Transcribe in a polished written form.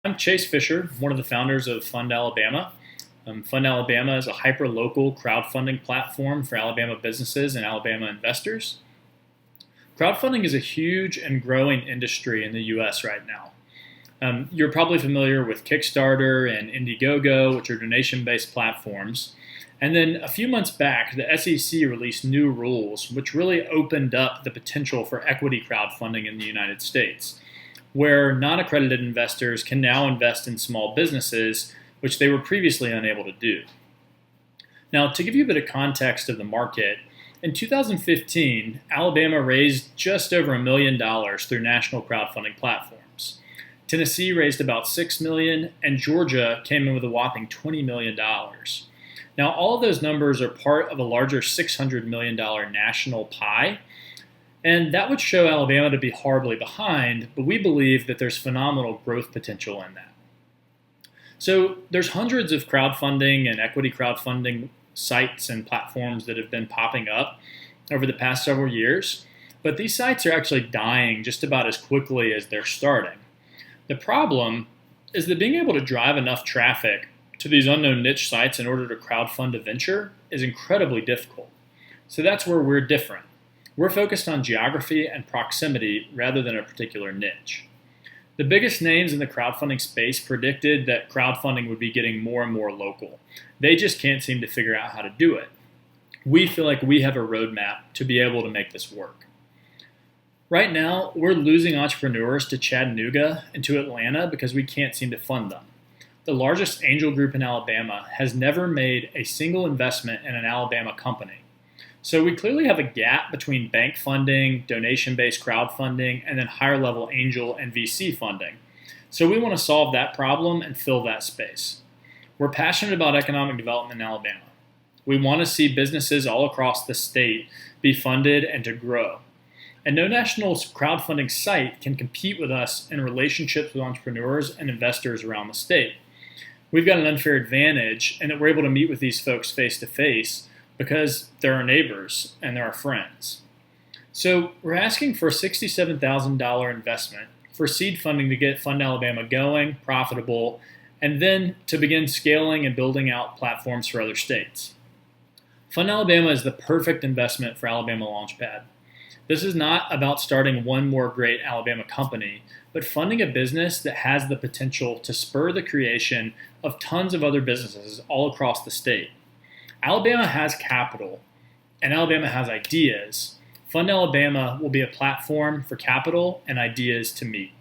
I'm Chase Fisher, one of the founders of Fund Alabama. Fund Alabama is a hyper-local crowdfunding platform for Alabama businesses and Alabama investors. Crowdfunding is a huge and growing industry in the U.S. right now. You're probably familiar with Kickstarter and Indiegogo, which are donation-based platforms. And then a few months back, the SEC released new rules which really opened up the potential for equity crowdfunding in the United States, where non-accredited investors can now invest in small businesses, which they were previously unable to do. Now, to give you a bit of context of the market, in 2015, Alabama raised just over $1 million through national crowdfunding platforms. Tennessee raised about $6 million, and Georgia came in with a whopping $20 million. Now, all of those numbers are part of a larger $600 million national pie, and that would show Alabama to be horribly behind, but we believe that there's phenomenal growth potential in that. So there's hundreds of crowdfunding and equity crowdfunding sites and platforms that have been popping up over the past several years, but these sites are actually dying just about as quickly as they're starting. The problem is that being able to drive enough traffic to these unknown niche sites in order to crowdfund a venture is incredibly difficult. So that's where we're different. We're focused on geography and proximity rather than a particular niche. The biggest names in the crowdfunding space predicted that crowdfunding would be getting more and more local. They just can't seem to figure out how to do it. We feel like we have a roadmap to be able to make this work. Right now, we're losing entrepreneurs to Chattanooga and to Atlanta because we can't seem to fund them. The largest angel group in Alabama has never made a single investment in an Alabama company. So we clearly have a gap between bank funding, donation-based crowdfunding, and then higher-level angel and VC funding. So we want to solve that problem and fill that space. We're passionate about economic development in Alabama. We want to see businesses all across the state be funded and to grow. And no national crowdfunding site can compete with us in relationships with entrepreneurs and investors around the state. We've got an unfair advantage in that we're able to meet with these folks face-to-face because they're our neighbors and they're our friends. So we're asking for a $67,000 investment for seed funding to get Fund Alabama going, profitable, and then to begin scaling and building out platforms for other states. Fund Alabama is the perfect investment for Alabama Launchpad. This is not about starting one more great Alabama company, but funding a business that has the potential to spur the creation of tons of other businesses all across the state. Alabama has capital, and Alabama has ideas. Fund Alabama will be a platform for capital and ideas to meet.